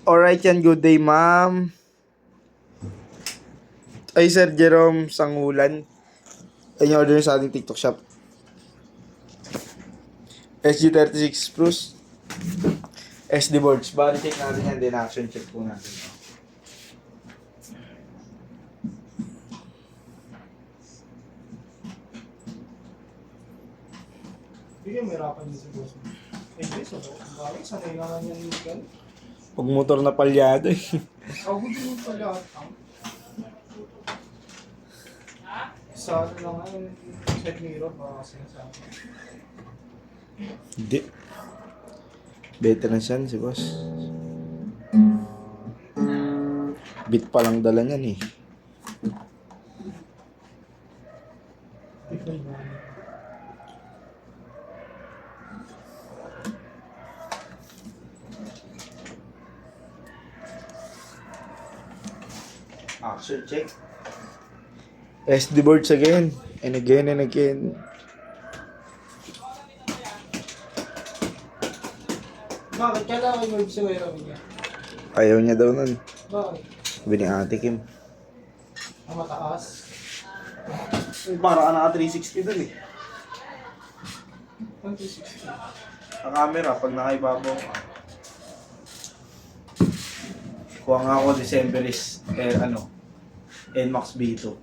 Alright yan, good day ma'am. Ay Sir Jerome Sangulan. Ayun yung order sa ating TikTok shop. SG36 Plus. SD boards. Body check natin yan, then action check po natin. Hindi may hirapan din si boss. Eh, so, bakit sanay naman yan gan? Pag motor na palyado eh. Ako din yung pala. Sa ano lang ngayon, side mirror, baka sinasabi. Hindi. Veteran yan si boss. Bit pa lang dala niyan eh. Tignan mo. Action check. SD boards again. And again and again. Bakit? Kailangan kayo mag-si Wera niya? Ayaw niya daw nun. Bakit? Sabi ni Ate Kim. Ang mataas? Para ka naka 360 dun eh. Ang 260. Ang camera, pag nakaibabaw ka. Kuha nga ako Decemberis, NMAX B2.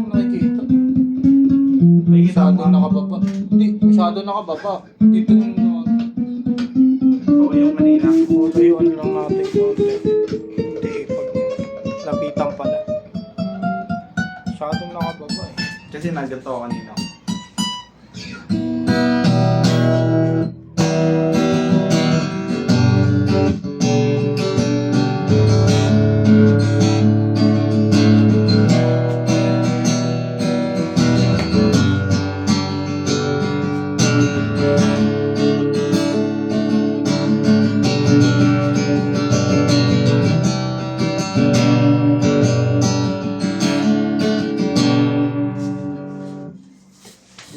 Nakikita. Masyado nakababa. Hindi, masyado nakababa. Dito yung Okay yung kanina. layuan lang natin konti. Hindi, pag lapitan pala. Masyadong nakababa eh. Kasi nagganto ako kanina.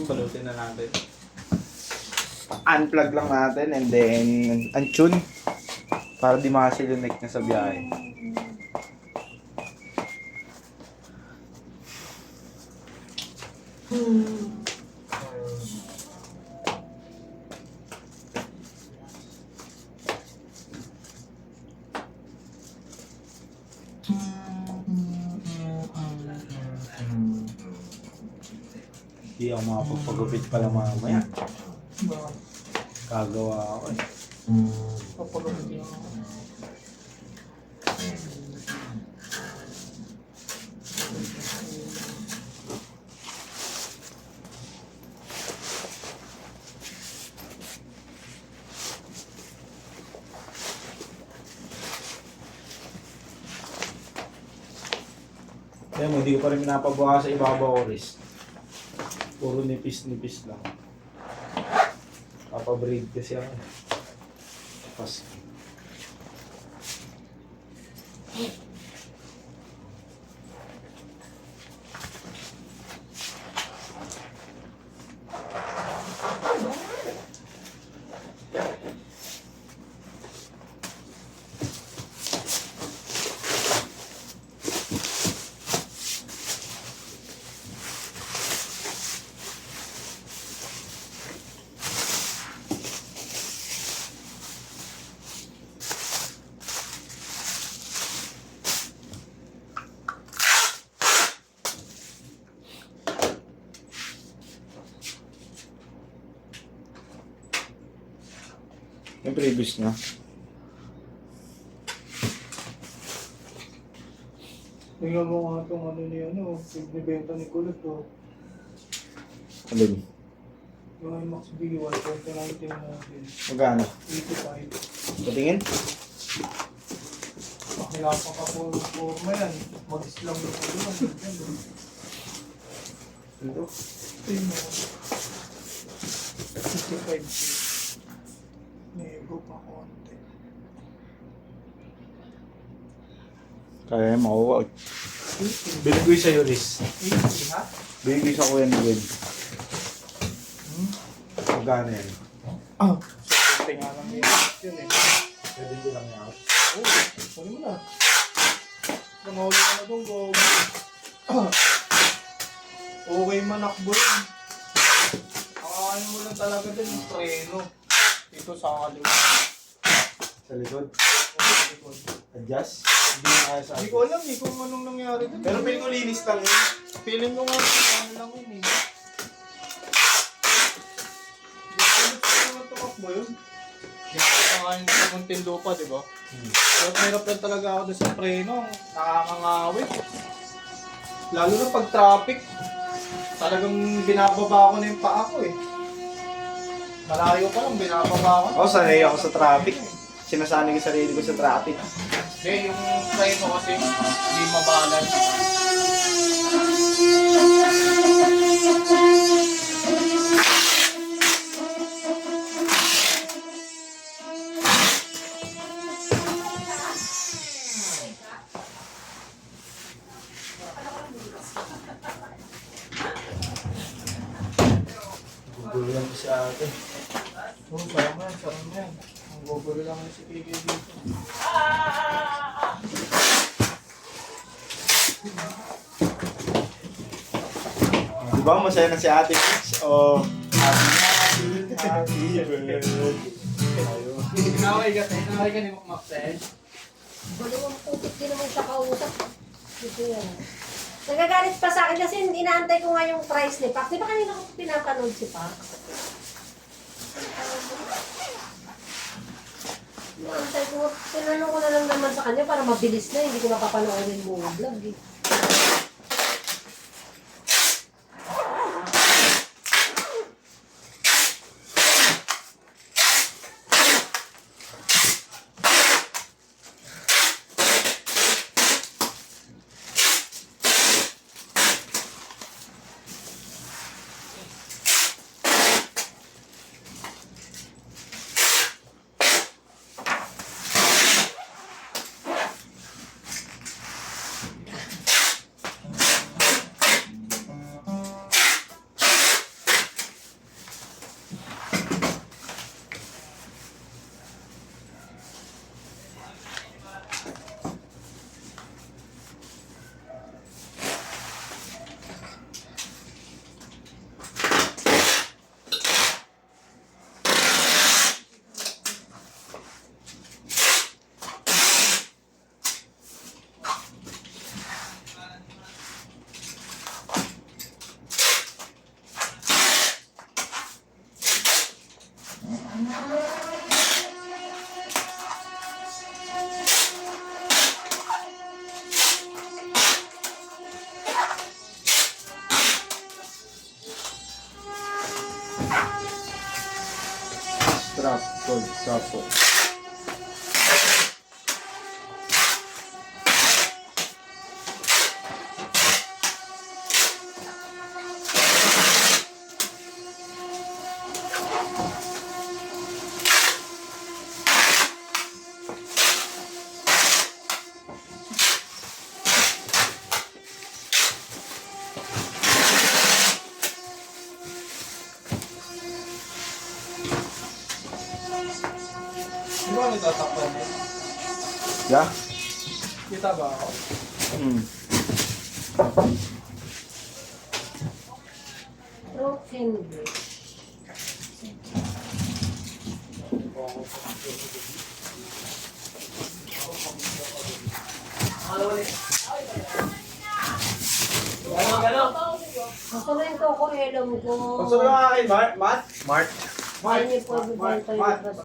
Balutin na natin. Unplug lang natin and then untune para di makasil yung neck niya sa biyahe. Hindi ako makapagpagupit pala mamaya. Kagawa ako eh. Kapag hindi ako. Kaya mo, hindi ko pa rin pinapabuha sa ibabaw ko wrist. Puro nipis-nipis lang. Papabraid kasi ako. Tapos, Yung previous na. Tingnan mo nga itong ano ni ano, pinibenta ni Kulot to. Alin? Yung IMAX B1, 2019 natin. Magkano? 85. Patingin? Kailangan pa po yung forma yan. Mag-islam yung forma. Ito. Tingnan mo. 55. Nego pa konti. Kaya makuha. Binigay sa'yo, Riz. 80 ha? Binigay sa kuya ni Gwen. Magkano yan? Ah, so nga lang yun eh. Pwede ko lang yan. Oo, kunin mo na. Nangahuli ka na doon, go. Okay manakbo yun. Ang mo lang talaga din yung preno. Dito sa kaliwa. Sa likod? Sa likod. Adjust? Hindi na kaya sa Hindi ko alam eh kung anong nangyari doon. Pero piling ko linis lang yun. Feeling ko nga ano lang yun eh. Hindi ko tumakbo yun. Ginagawa nga yung sa Muntinlupa, di ba? Pero mahirap lang talaga ako doon sa preno. Nakakangawit. Lalo na pag traffic. Talagang binababa ko na yung paa ko eh. Malayo pa lang, binababa ko. Oo, sanay ako sa traffic. Sinasanay ko sarili ko sa traffic. Hindi, yung preno kasi hindi mabalance. Gugulo lang si ate. Oo, sarap na yan, sarap na yan. Ang gugulo lang yung si Kiki dito. Di ba masaya na si ate Mitch? O happy birthday. Inaway ka ni Makmaksen. Balawang putik din naman sa kausap. Ito yan. Nagagalit pa sa akin kasi inaantay ko nga yung price ni Pac. Di ba kanina ko pinapanood si Pac? Inaantay ko. Tinanong ko na lang naman sa kanya para mabilis na. Hindi ko napapanoorin buong vlog eh. Strap, gold, sapo. Di ba nagtatakpan mo? Yeah? Kita ba ako? Broken brick. Gusto na yung Coco Elom ko. Gusto mo yung akin, Matt? Mark. Ay, niyo po, bibenta yung